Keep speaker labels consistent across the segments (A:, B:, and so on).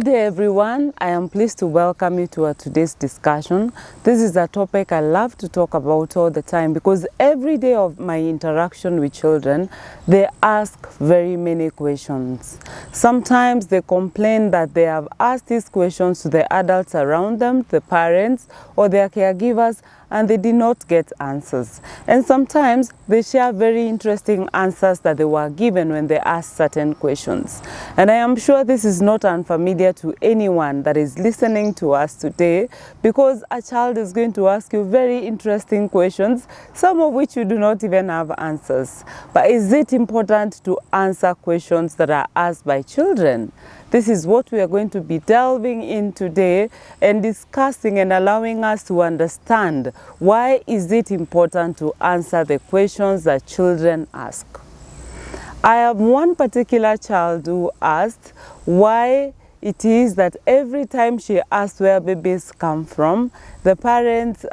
A: day everyone, I am pleased to welcome you to our today's discussion. This is a topic I love to talk about all the time because every day of my interaction with children, they ask very many questions. Sometimes they complain that they have asked these questions to the adults around them, the parents or their caregivers, and they did not get answers. And sometimes they share very interesting answers that they were given when they asked certain questions. And I am sure this is not unfamiliar to anyone that is listening to us today, because a child is going to ask you very interesting questions, some of which you do not even have answers. But is it important to answer questions that are asked by children? This is what we are going to be delving in today and discussing and allowing us to understand why is it important to answer the questions that children ask. I have one particular child who asked why it is that every time she asked where babies come from, the parents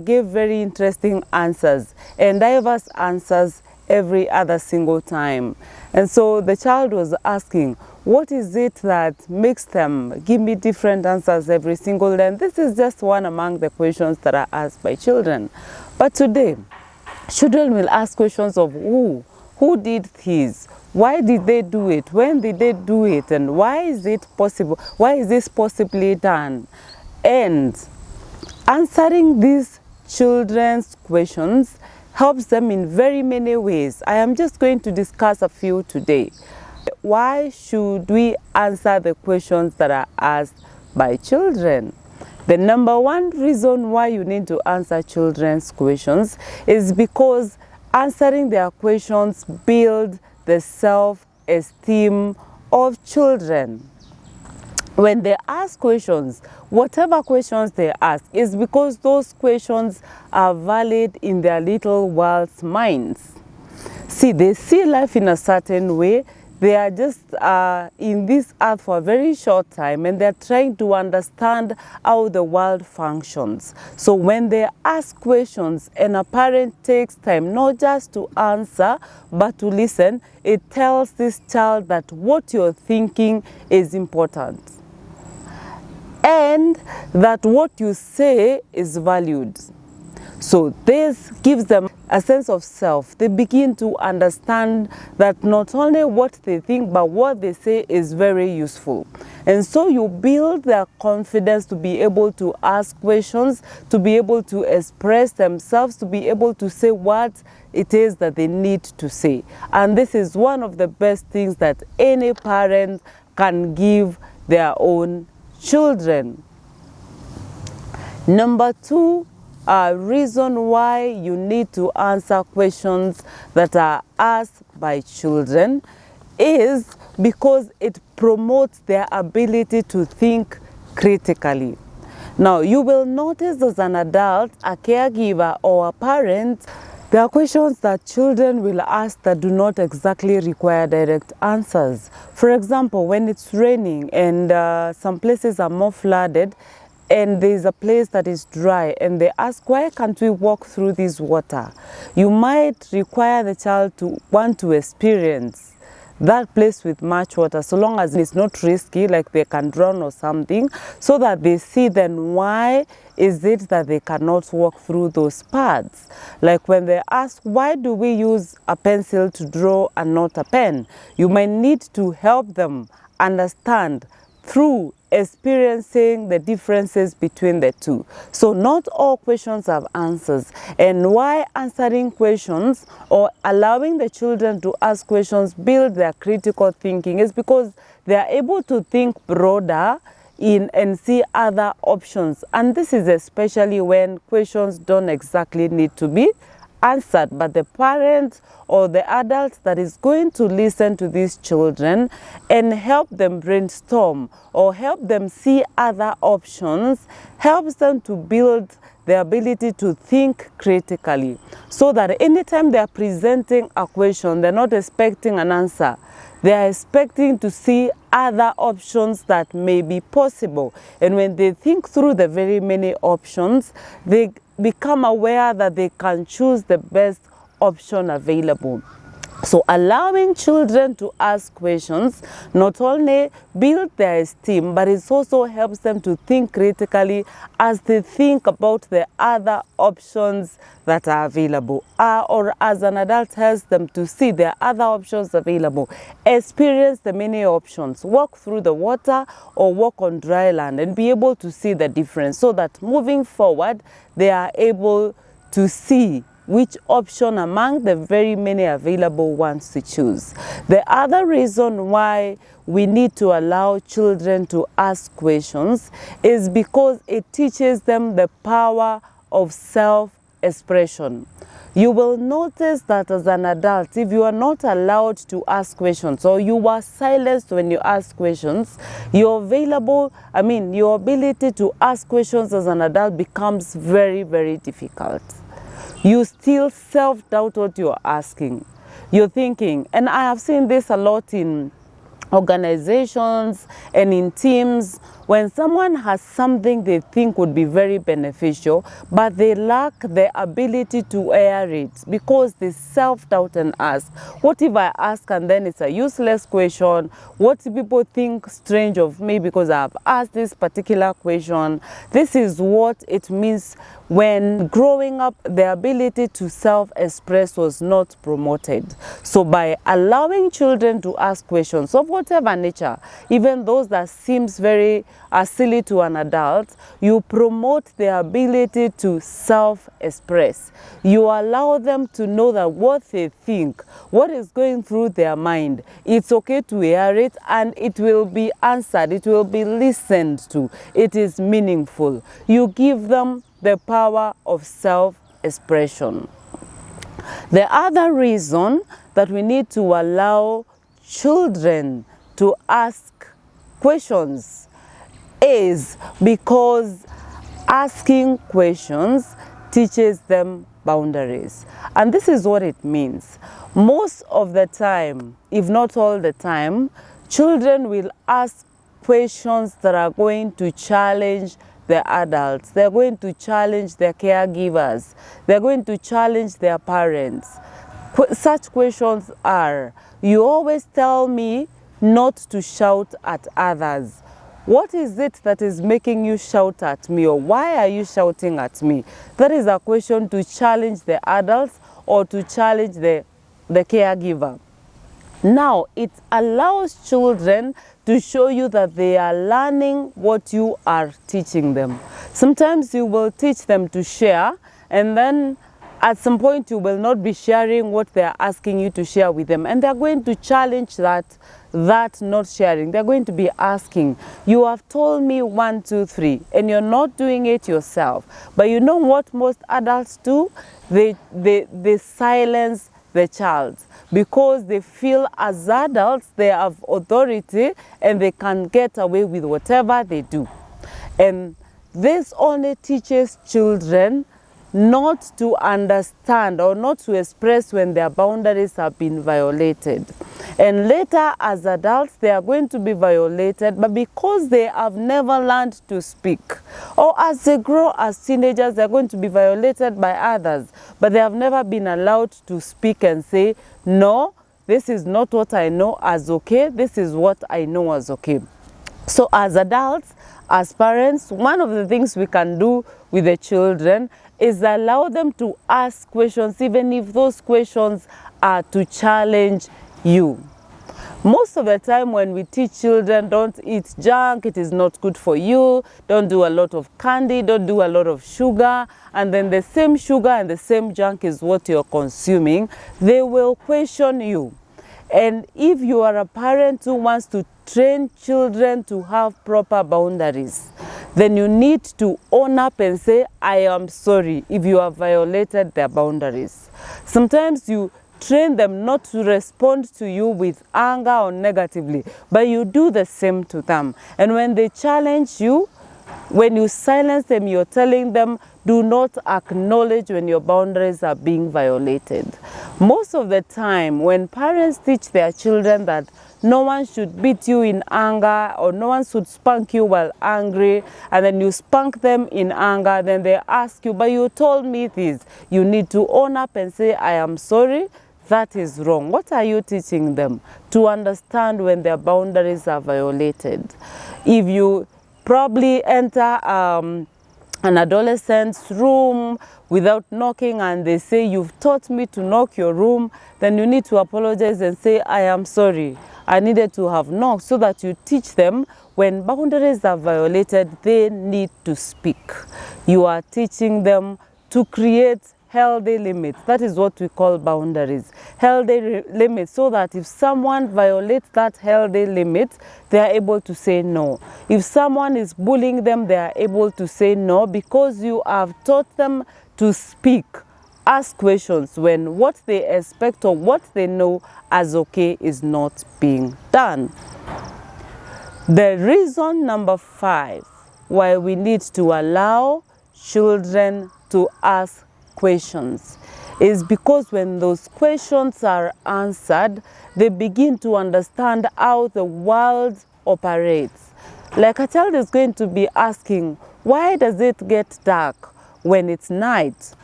A: gave very interesting answers and diverse answers every other single time. And so the child was asking, what is it that makes them give me different answers every single day? And this is just one among the questions that are asked by children. But today, children will ask questions of who did this? Why did they do it? When did they do it? And why is it possible? Why is this possibly done? And answering these children's questions helps them in very many ways. I am just going to discuss a few today. Why should we answer the questions that are asked by children? The number one reason why you need to answer children's questions is because answering their questions builds the self-esteem of children. When they ask questions, whatever questions they ask is because those questions are valid in their little world's minds. See, they see life in a certain way. They are just in this earth for a very short time and they're trying to understand how the world functions. So when they ask questions and a parent takes time not just to answer but to listen, it tells this child that what you're thinking is important and that what you say is valued. So this gives them a sense of self. They begin to understand that not only what they think, but what they say is very useful. And so you build their confidence to be able to ask questions, to be able to express themselves, to be able to say what it is that they need to say. And this is one of the best things that any parent can give their own children. Number two, reason why you need to answer questions that are asked by children is because it promotes their ability to think critically. Now, you will notice as an adult, a caregiver or a parent, there are questions that children will ask that do not exactly require direct answers. For example, when it's raining and some places are more flooded, and there's a place that is dry and they ask, why can't we walk through this water? You might require the child to want to experience that place with much water, so long as it's not risky, like they can drown or something, so that they see then why is it that they cannot walk through those paths. Like when they ask, why do we use a pencil to draw and not a pen? You might need to help them understand through experiencing the differences between the two. So not all questions have answers, and why answering questions or allowing the children to ask questions build their critical thinking is because they are able to think broader and see other options. And this is especially when questions don't exactly need to be answered, but the parent or the adult that is going to listen to these children and help them brainstorm or help them see other options helps them to build the ability to think critically, so that anytime they are presenting a question, they're not expecting an answer. They are expecting to see other options that may be possible. And when they think through the very many options, they become aware that they can choose the best option available. So allowing children to ask questions not only builds their esteem, but it also helps them to think critically as they think about the other options that are available. Or as an adult helps them to see there are other options available, experience the many options, walk through the water or walk on dry land and be able to see the difference, so that moving forward they are able to see which option among the very many available ones to choose. The other reason why we need to allow children to ask questions is because it teaches them the power of self-expression. You will notice that as an adult, if you are not allowed to ask questions or you are silenced when you ask questions, your ability to ask questions as an adult becomes very, very difficult. You still self-doubt what you're asking. You're thinking, and I have seen this a lot in organizations and in teams, when someone has something they think would be very beneficial, but they lack the ability to air it because they self-doubt and ask, what if I ask and then it's a useless question? What do people think strange of me because I've asked this particular question? This is what it means when growing up, the ability to self-express was not promoted. So by allowing children to ask questions of whatever nature, even those that seems very silly to an adult, you promote their ability to self-express. You allow them to know that what they think, what is going through their mind, it's okay to hear it and it will be answered, it will be listened to, it is meaningful. You give them the power of self-expression. The other reason that we need to allow children to ask questions is because asking questions teaches them boundaries. And this is what it means. Most of the time, if not all the time, children will ask questions that are going to challenge the adults. They're going to challenge their caregivers. They're going to challenge their parents. Such questions are, you always tell me not to shout at others. What is it that is making you shout at me, or why are you shouting at me? That is a question to challenge the adults or to challenge the caregiver. Now, it allows children to show you that they are learning what you are teaching them. Sometimes you will teach them to share, and then at some point you will not be sharing what they are asking you to share with them, and they are going to challenge that not sharing. They're going to be asking, you have told me 1, 2, 3, and you're not doing it yourself. But you know what most adults do? They silence the child because they feel as adults they have authority and they can get away with whatever they do. And this only teaches children not to understand or not to express when their boundaries have been violated. And later as adults they are going to be violated, but because they have never learned to speak, or as they grow as teenagers they are going to be violated by others, but they have never been allowed to speak and say, no, this is not what I know as okay, this is what I know as okay. So as adults, as parents, one of the things we can do with the children is allow them to ask questions, even if those questions are to challenge you. Most of the time when we teach children, don't eat junk, it is not good for you, don't do a lot of candy, don't do a lot of sugar, and then the same sugar and the same junk is what you're consuming, they will question you. And if you are a parent who wants to train children to have proper boundaries, then you need to own up and say, I am sorry if you have violated their boundaries. Sometimes you train them not to respond to you with anger or negatively, but you do the same to them. And when they challenge you, when you silence them, you're telling them, do not acknowledge when your boundaries are being violated. Most of the time, when parents teach their children that no one should beat you in anger or no one should spank you while angry, and then you spank them in anger, then they ask you, but you told me this. You need to own up and say, I am sorry. that is wrong. What are you teaching them? To understand when their boundaries are violated. If you probably enter an adolescent's room without knocking and they say, you've taught me to knock your room, then you need to apologize and say, I am sorry, I needed to have knocked, so that you teach them when boundaries are violated, they need to speak. You are teaching them to create healthy limits. That is what we call boundaries. Healthy limits, so that if someone violates that healthy limit, they are able to say no. If someone is bullying them, they are able to say no, because you have taught them to speak. Ask questions when what they expect or what they know as okay is not being done. The reason number 5 why we need to allow children to ask questions is because when those questions are answered, they begin to understand how the world operates. Like a child is going to be asking, why does it get dark when it's night?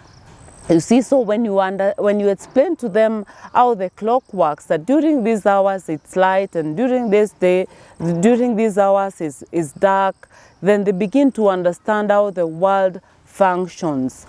A: You see, so when you explain to them how the clock works, that during these hours it's light and during these hours is dark, then they begin to understand how the world functions.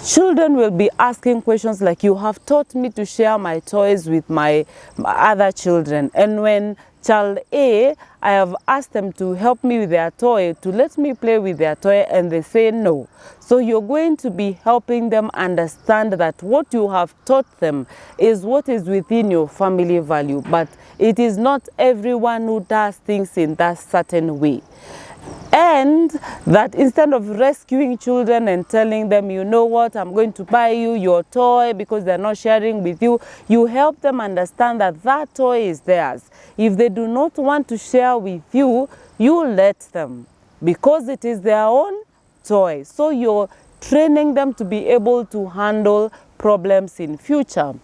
A: Children will be asking questions like, you have taught me to share my toys with my other children, and when child A, I have asked them to help me with their toy, to let me play with their toy, and they say no. So you're going to be helping them understand that what you have taught them is what is within your family value, but it is not everyone who does things in that certain way. And that instead of rescuing children and telling them, you know what, I'm going to buy you your toy because they're not sharing with you, you help them understand that that toy is theirs. If they do not want to share with you, you let them, because it is their own toy. So you're training them to be able to handle problems in future.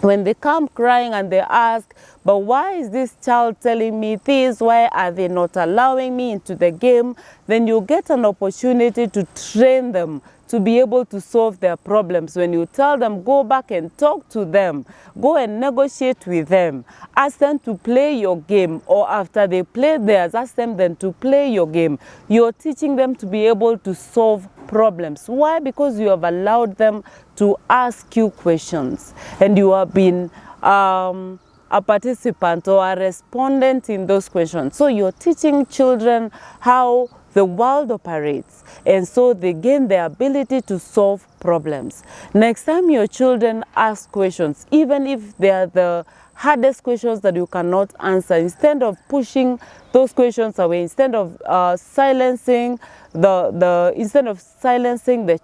A: When they come crying and they ask, but why is this child telling me this? Why are they not allowing me into the game? Then you get an opportunity to train them to be able to solve their problems. When you tell them, go back and talk to them, go and negotiate with them, ask them to play your game, or after they play theirs, ask them then to play your game. You're teaching them to be able to solve problems. Why? Because you have allowed them to ask you questions, and you have been a participant or a respondent in those questions. So you're teaching children how the world operates, and so they gain the ability to solve problems. Next time your children ask questions, even if they are the hardest questions that you cannot answer, instead of pushing those questions away, instead of silencing the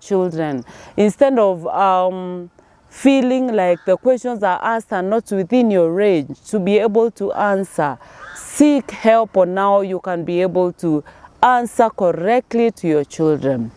A: children, instead of feeling like the questions are asked are not within your range to be able to answer, seek help on how you can be able to answer correctly to your children.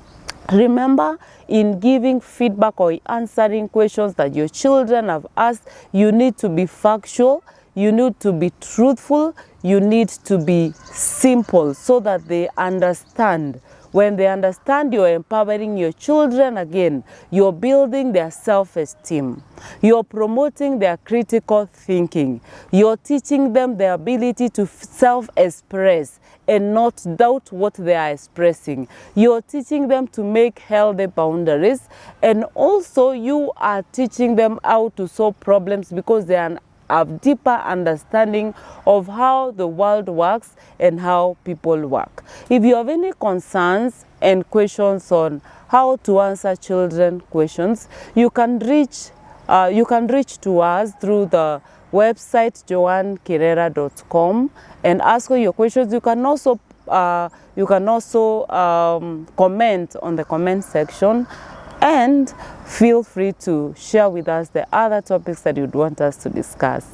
A: Remember, in giving feedback or answering questions that your children have asked, you need to be factual, you need to be truthful, you need to be simple, so that they understand. When they understand, you're empowering your children again. You're building their self-esteem. You're promoting their critical thinking. You're teaching them the ability to self-express and not doubt what they are expressing. You're teaching them to make healthy boundaries, and also you are teaching them how to solve problems, because they have deeper understanding of how the world works and how people work. If you have any concerns and questions on how to answer children questions, you can reach to us through the website joankirera.com and ask all your questions. You can also comment on the comment section, and feel free to share with us the other topics that you'd want us to discuss.